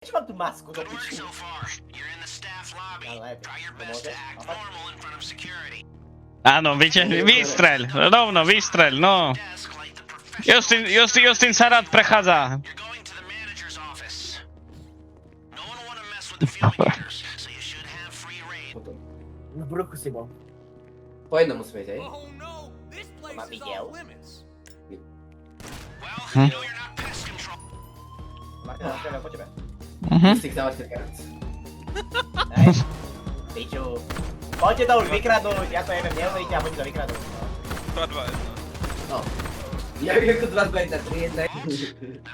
Čo mám tú masku do piči? Ale pomôže? Áno, vystreľ, rovno vystreľ, no. Justin sa rád prechádza. Potom. V bruchu si bol. Po jednom musí byť, hej? To ma videl. Martin, nastrieľam po tebe. Stick dávaš tak viac. Hej. Piču. Poďte to už vykradnúť, ja to neviem, neuveríte a poďte to vykradnúť. 2-2-1. No. Ja viem, ako 2-2-1, 3-1.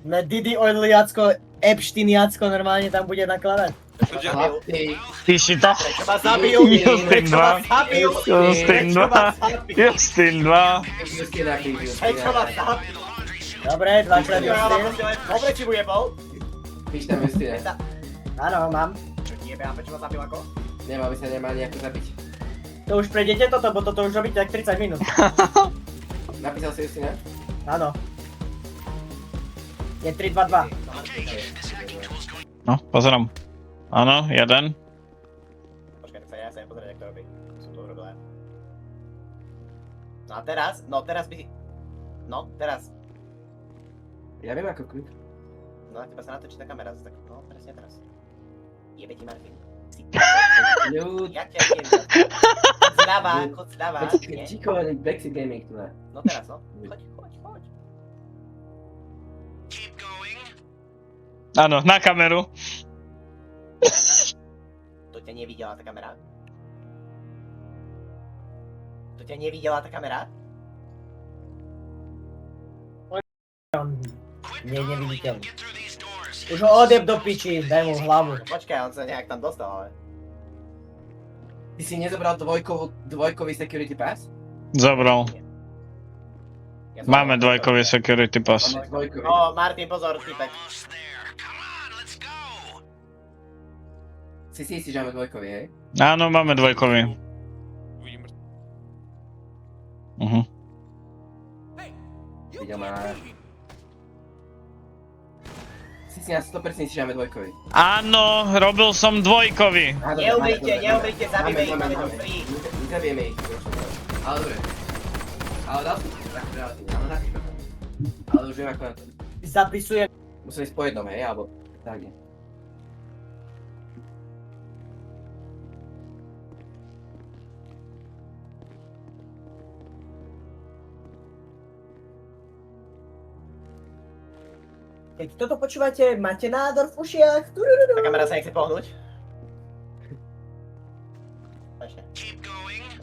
Na Didi Oil Jacko, Epstein Jacko normálne tam bude nakladať. Chlapci. Ty si to? Prečo ma zabijú? Justin Prečo 2. ma zabijú? Justin Prečo ma 2. zabijú? Justin 2. Justina, Prečo ma zabijú? Dobre, dvakrát Justin. Dobre, či mu jebol? Píš tam Justina. Áno, mám. Čo ti jebe, a prečo ma zabil ako? Nemal by sa nemá nejako zabiť. To už prejdete toto, bo toto už robíte tak 30 minút. Napísal si Justina? Áno. Je 3-2-2. No, pozerám. Áno, jeden. Počkaj, tak sa ja sa pozrieť, jak to robí. Som to urobil ja. No teraz by si... No, teraz. Ja viem ako kľud. No a teba sa natočí tá kamera, tak no, presne teraz. Jebe ti Martin. Si Ľud. Jak ťa idem? Chod zľava, nie? Číko, Brexit Gaming tu na. No teraz, no. Choď. Áno, na kameru. To ťa nevidela tá kamera? To ťa nevidela tá kamera? Nie, neviditeľný. Už ho odjeb do piči, daj mu hlavu. Počkaj, on sa nejak tam dostal, ale... Ty si nezobral dvojkový security pass? Zobral. Ja Máme dvojkový security pass. Máme dvojkový. O, Martin, pozor, typek. Si istý, že máme dvojkový, hej? Áno, máme dvojkový. Videl ma. Si na 100% si, že máme dvojkový. Áno, robil som dvojkový. Neumrite, zabijeme ich, máme to free. Nezabijeme ich. Ale dobre. Ale dal som tak relatívne, ale napíš ma to. Ale už viem ako na to. Zapisujem. Musím ísť po jednom, hej, alebo tak nie. Keď toto počúvate, máte nádor v ušiach. Tá kamera sa nechce pohnúť. Ešte.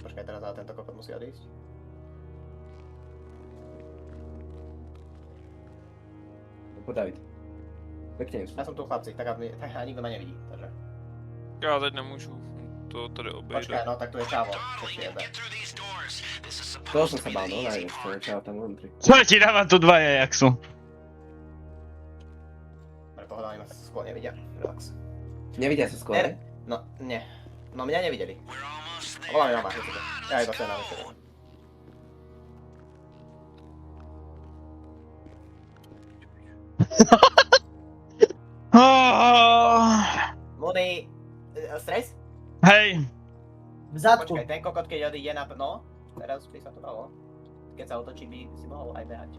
Počkaj, teraz ale tento kokot musí odísť. Po David. Pekne Ja som tu chlapci, tak nikto ma nevidí, takže... Já teď nemůžu to tady Počkaj, obejít. no tak tu je čavo, čo si jebe. Toho som sa bál, no najviac, to je čau tam vnútri. Čo ti dávam tu dvaja, jak sú? Dobre, pohoda, oni ma skôr nevidia, relax. Nevidia sa skôr? No, nie. No mňa nevideli. Voláme mama, keď si to. Ja iba sa na večer. Moody, stres? Hej, V zadku. Počkaj, ten kokot keď odíde na... No, teraz by sa to dalo. Keď sa otočí, by si mohol aj behať.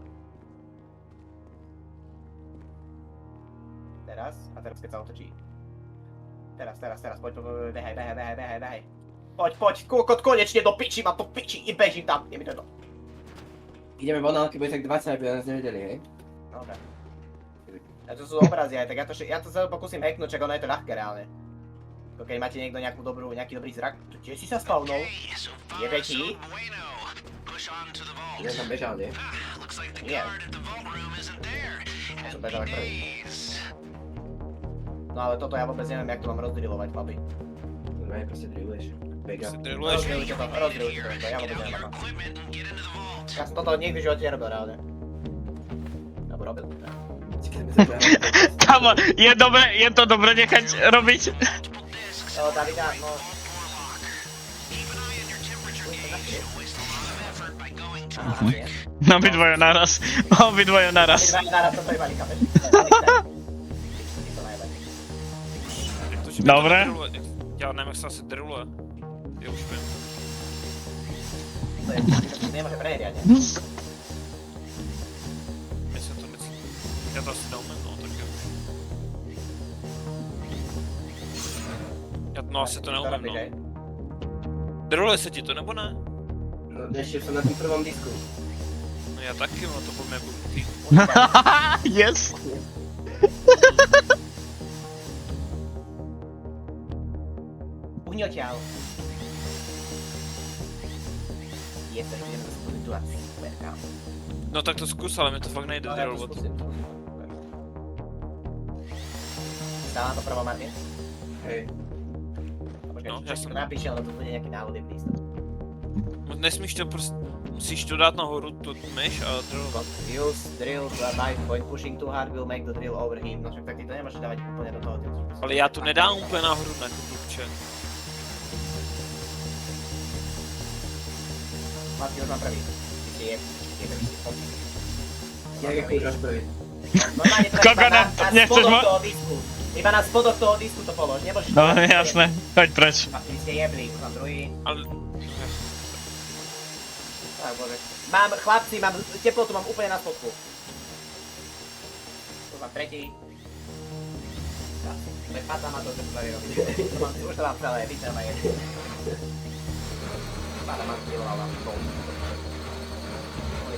Teraz, a teraz keď sa otočí. Teraz, poď, behaj. Poď, kokot, konečne do piči, mám to piči, i bežím tam, je mi to. Ideme von, ale keď bude tak 20, aby nás nevedeli, hej? Dobre. A to sú obrazy aj, tak ja to sa pokúsim hacknúť, čak ono je to ľahké reálne. To keď máte niekto nejaký dobrý zrak, to tiež si sa spavnul. Je väčší? Ja tam bežal, nie? Nie. Ja som bežal ako prvý. No ale toto ja vôbec neviem, jak to mám rozdrilovať, chlapi. Normálne proste drilluješ. Bega. Si drilluješ? Rozdrilujte to, ja vôbec neviem ako. Ja som toto nikdy v živote nerobil reálne. Alebo robil? kamo, je to dobre nechať robiť. No, Davida, no... Obidvoje naraz. Obidvaja naraz toto iba líka, Protože mi to Dobré. nedrilluje. Já nevím, jak se asi drilluje. Já už vím. To je, nemôže prehriať, ne? Mně se to nic... Já to asi neumím, no, tak jo. Já, no asi to neumím, no. Drilluje se ti to, nebo ne? No, ešte som na tom prvom disku. No já taky, no to po mně budu tým. Yes. Uhni odtiaľ. Je to, ideme do situácii. Super, kámo. No tak to zkus, ale mi to fakt nejde No, ja to drillovat. skúsim. Stávam to prvom, Martin? Hej. Počkaj, No, čo ja si som- to napíše, ale to bude nejaký návod je prístup. Nesmíš to prostě... Musíš to dát nahoru, tu myš a drillovat. Use drill by point pushing too hard will make the drill overheat. No však tak ty to nemôžeš dávať úplne do toho. Ale já to nedám úplně nahoru, ne, blbče. Martin, už mám prvý. Ty si je prvý. Jak je kúdraš prvý? Normálne to Koľko iba na nechceš spodok ma- toho disku. Iba na spodok toho disku to polož, nemôžeš... No jasné, choď preč. A vy ste jebli, už mám druhý. Ale... Ach bože. Mám, chlapci, mám teplotu, mám úplne na spodku. Tu mám tretí. Prepadá ma to, čo to robiť. Už to mám celé, vidíte ma je. Prepadá ma to, ale mám to.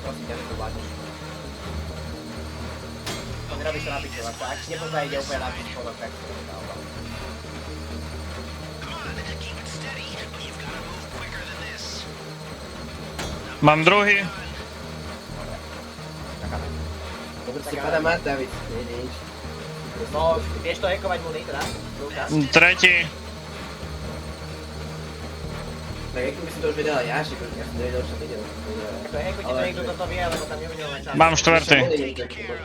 Prosím ťa, že to vládneš. To nerobíš to na piču, ak nepozná ide úplne na piču, tak to nedá. Mám druhý. Dobre, si padá Mart, David. Nie, nič. No, vieš to hackovať mu teda? Lukas? Tretí. Tak jak by si to už vedela ja, že ja som nevedel, čo videl. To hackujte to niekto, kto to vie, lebo tam nevidel len čas. Mám štvrtý.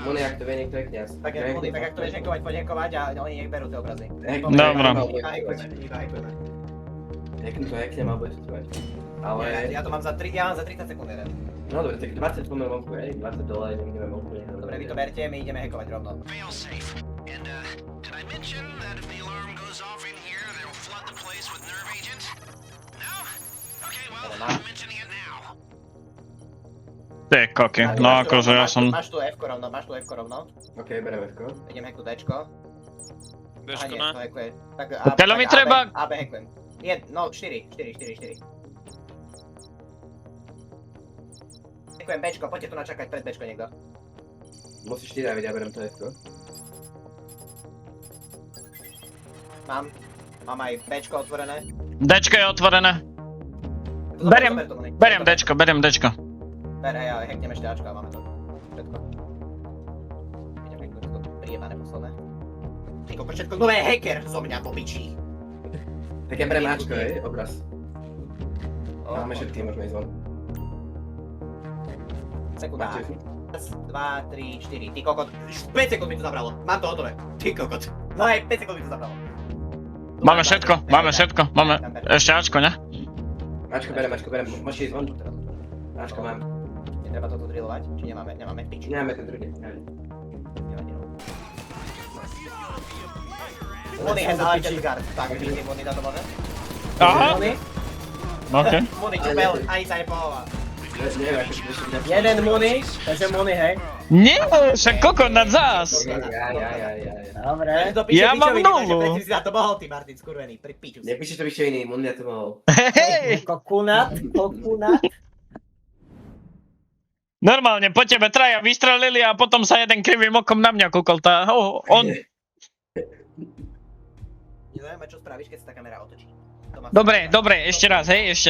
Moni, ak to vie niekto, je kniaz. Tak je Moni, tak ak to vieš hackovať, poď hackovať a oni nech berú tie obrazy. Dobro. Iba hackujeme. Hacknú to hacknem, alebo je to trvať. Ale... Ja to mám za 30 sekúnd jeden. No dobre, tak 20 pomer vonku, hej, 20 dole, ideme vonku. Dobre, vy to berte, my ideme hackovať rovno. Failsafe. And, did I mention that if the alarm goes off in here, they'll flood the place with nerve agent? No? Okay, well, I'm mentioning it now. Ty koky, no akože ja som... Máš tu F-ko rovno, máš tu F-ko rovno. Ok, bereme F-ko. Idem hacknúť D-čko. Jdeš Aha, to, nie, ne? to hackuje. Tak Telo mi treba- AB hackujem. No, 4. Hackujem Bčko, poďte tu načakať pred Bčko niekto. Musíš ty, David, ja berem to F-ko. Mám aj Bčko otvorené. Dčko je otvorené. Beriem Dčko. Ber, hej, ale hacknem ešte Ačko a máme to. Všetko. Idem hacknúť to prijebané posledné. Ty koko, všetko, kto je hacker zo mňa po piči. Tak ja berem Ačko, hej, obraz. Máme všetky, môžeme ísť von. Sekunda. Máte F? 2, 3, 4, ty kokot. 5 sekúnd mi to zabralo. Mám to hotové. Ty kokot. No aj 5 sekúnd mi to zabralo. Máme všetko, máme ešte Ačko, ne? Ačko berem, môžeš ísť von. Ačko mám. Netreba toto drillovať? Či nemáme? Nemáme piči. Nemáme ten druhý. Nevadí, no. Money has lighted guard. Tak, vidíte, Money na to môže? Aha, Money? ok. Money čupel, ani sa nepohova. Neviem, ako si ešte Jeden Money, takže Money, hej. Nie, však kokot nad zás. Ja. Dobre. Ja mám nulu. Takže si za to mohol, ty Martin, skurvený, pri piču si. Nepíšeš to vyššie iný, Mundi to mohol. Hej, Kokunat. normálne po tebe traja vystrelili a potom sa jeden krivým okom na mňa kúkol. On... Nezaujíma, čo spravíš, keď sa tá kamera otočí. Dobre, ešte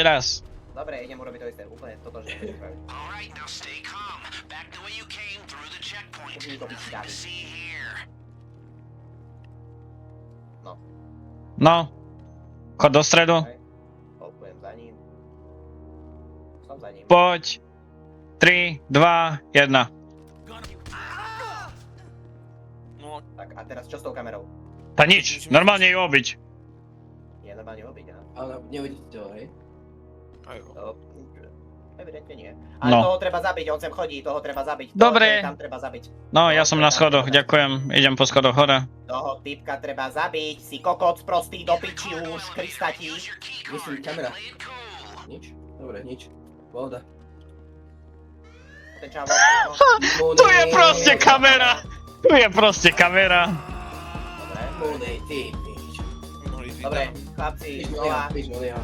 raz. Dobre, idem urobiť to isté, úplne toto, že chceš spraviť. Alright, now stay calm. Back the way you came through the checkpoint. Už mi to piči dávi. See here. No, chod do stredu, Hopkujem za ním. Som za ním. poď. 3, 2, 1. No, Tak a teraz čo s tou kamerou? Tá nič, normálne ju obiť. Je normálne obiť, aha. Ale neuvidíte to, hej? a jo. To... Evidentne nie. Ale No. toho treba zabiť, on sem chodí, toho treba zabiť. Toho, Dobre. čo je tam treba zabiť. No, ja som na schodoch, ďakujem. Idem po schodoch hore. Toho typka treba zabiť, si kokot prostý do piči už, Kristati. Myslím, kamera. Nič? Dobre, nič. Voda. Ten čavo, no. Tu je proste kamera! Tu je proste kamera. Dobre, Monej, ty, pič. dobre, chlapci, znova, Moneha.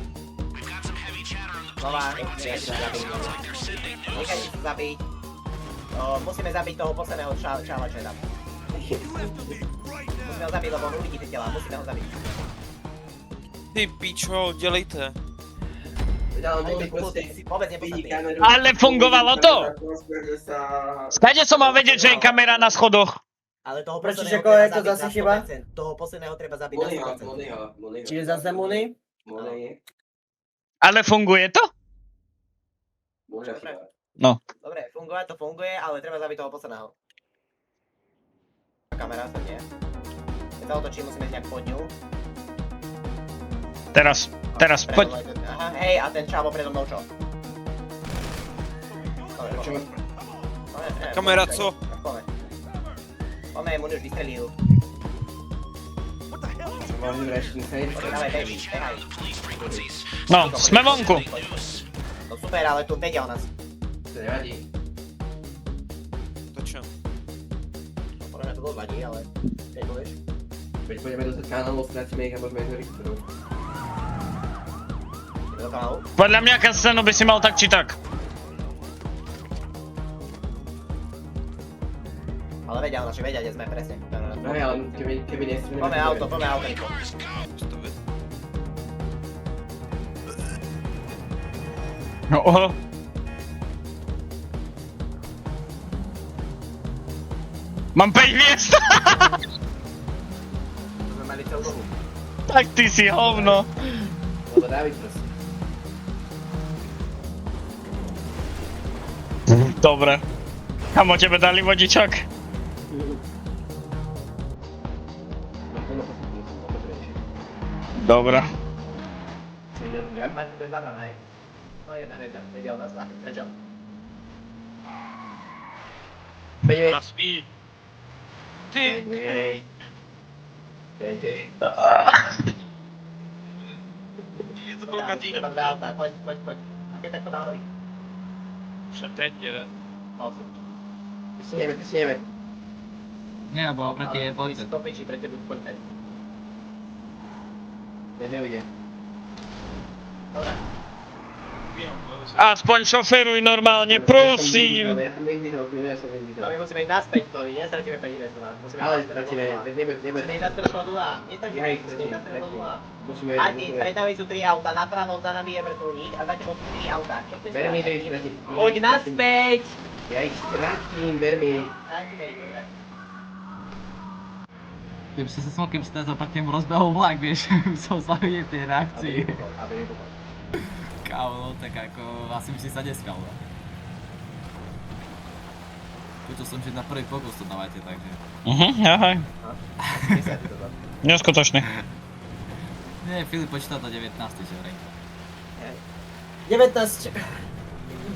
znova, nechajte sa zabiť. Musíme zabiť toho posledného čava, čo je tam. Musíme ho zabiť, lebo on uvidí tie tela, musíme ho zabiť. Ty pičo, dělejte. Vôbec nepodstatný. Ale fungovalo to! Skade som mal vedieť, že je kamera na schodoch. Ale toho Prečo, posledného že koho je treba to zabiť zase na chyba? 100%. Toho posledného treba zabiť na 100%. Čiže zase Monej? Ale funguje to? No. Dobre, funguje, to funguje, ale treba zabiť toho posledného. Kamera sa nie. Keď sa otočí, musíme ísť nejak pod ňu. Teraz, poď. Aha, hej, a ten čavo predo mnou čo? Dobre, poďme. Kamera co? Tak poďme. Poďme, mu už vystrelil. Dávaj, bež, behaj. No, sme vonku. No super, ale tu vedia o nás. To nevadí. To čo? No, podľa mňa to dosť vadí, ale... Keď povieš? Veď pôjdeme do kanálu, stratíme ich a môžeme ísť do Richteru. Ideme do kanálu? Podľa mňa scénu by si mal tak či tak. Ale vedia o nás, že vedia, kde sme presne. No ale keby nestrúneme... Poďme auto, rýchlo. No, oho. Mám 5 hviezd! To sme mali celú dobu. Tak ty si hovno. Lebo Dávid, prosím. Dobre. Kamo, tebe dali vodičak? Dobre. Máte to zabrané. No jeden, vedia o nás, vedia. Ty! Hej. To byl katýk. Poď. Keď tak podávali. Už teď jede. Vysnieme. Nie, bo proti je bojte. To piči pre tebe poďme. Neujde. Dobre. Aspoň šoferuj normálne, prosím. Ja som nevyhol. No my musíme ísť naspäť, to nestratíme peniaze z nás. Musíme Ale ísť stratíme, Musíme ísť na stranu nula. Ja ich Nestratíme na stranu nula. Musíme... Ani, pred nami sú 3 auta, napravo za nami je vrtulník a za tebou sú 3 auta. Čo chceš Ver mi, spraviť? že ich stratím. Poď naspäť! Ja ich stratím, ver mi. Keby si sa smol, keby si teraz opatrne mu rozbehol vlak, vieš, som zavidel tej reakcii. Aby nebuchol. Kámo, no tak ako, asi by si sa neskal, no. Počul som, že na prvý pokus to dávate, takže... Ahoj. 10 to dá. Neskutočný. Nie, Filip počítal do 19, že vraj. 19,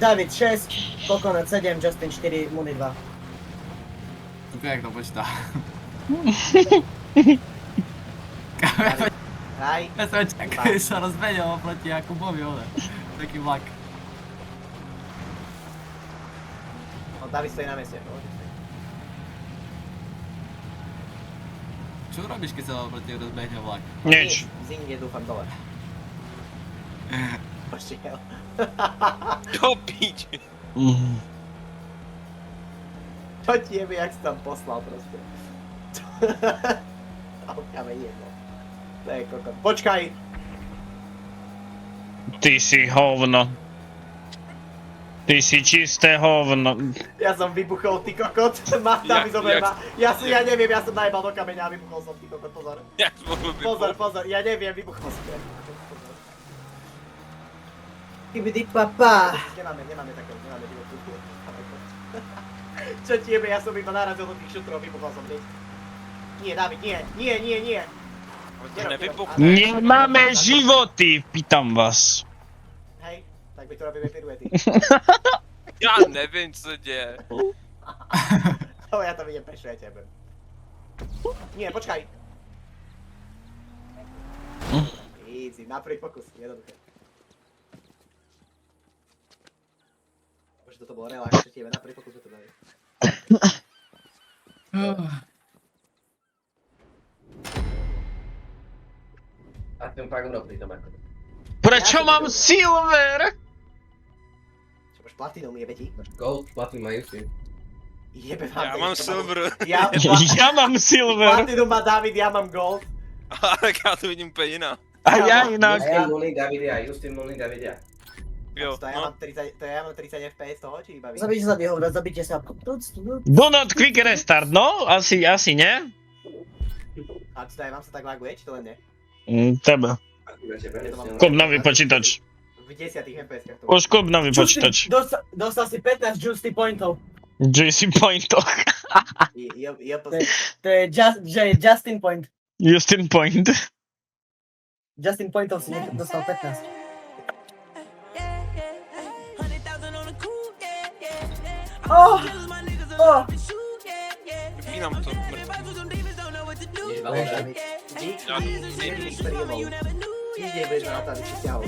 David 6, Kokonat 7, Justin 4, Muni 2. Tuko, jak to počíta. Hej. Ja som čakal, že sa rozbehne oproti Jakubovi, ale taký vlak. On David stojí na mieste. Čo robíš, keď sa oproti rozbehne vlak? Nič. Zingde dúfam dole. Pošiel. Do piči. Čo ti jebe, jak si tam poslal proste. Aukáme jedno. To je kokot. Počkaj! Ty si hovno. Ty si čisté hovno. Ja som vybuchol, ty kokot. David zober ma. Ja neviem, ja som najebal do kameňa a vybuchol som, ty kokot, pozor. Jak mohl by Pozor, ja neviem, vybuchol som. Kibidi papa. Nemáme takého, nemáme vybuchol. Čo ti jebe, ja som iba narazil do tých šutrov, vybuchol som, hneď. Nie, David, nie. Ale to nevybuchne. Nemáme životy, pýtam vás. Hej, tak my tu robíme piruety. Já nevím, co děje. Ale ja to vidím pešuje tebe. Nie, počkaj. Easy, na prvý pokus, jednoduché. Bože, toto bolo relax, že tebe na prvý pokus to dali. A ten fakt dobrý tom ako. Prečo mám silver? Čo máš platinum, jebe ti? Gold, platinum majú si. Jebe Já mám silver. Ja mám silver. Platinum má David, ja mám gold. Ale já to vidím úplně jinak. A ja inak. Justin Mulny, Davidia, Justin Mulny, Davidia. Jo, To ja mám 30 FPS toho, či iba vy? Zabijte ho, zabijte sa. Do not quick restart, no? Asi nie? A čo to mám sa tak laguje, či to len nie? Tebe. Kúp nový počítač. V 10 FPS-kách to Už kúp nový počítač. Dostal si 15 juicy pointov. Juicy pointoch. To je Justin point. Justin point. Justin pointov si dostal 15. Oh! Oh! vypínám to. Je veľa. Díky, ktorý je bol. Ide bez na to, aby si stiahol.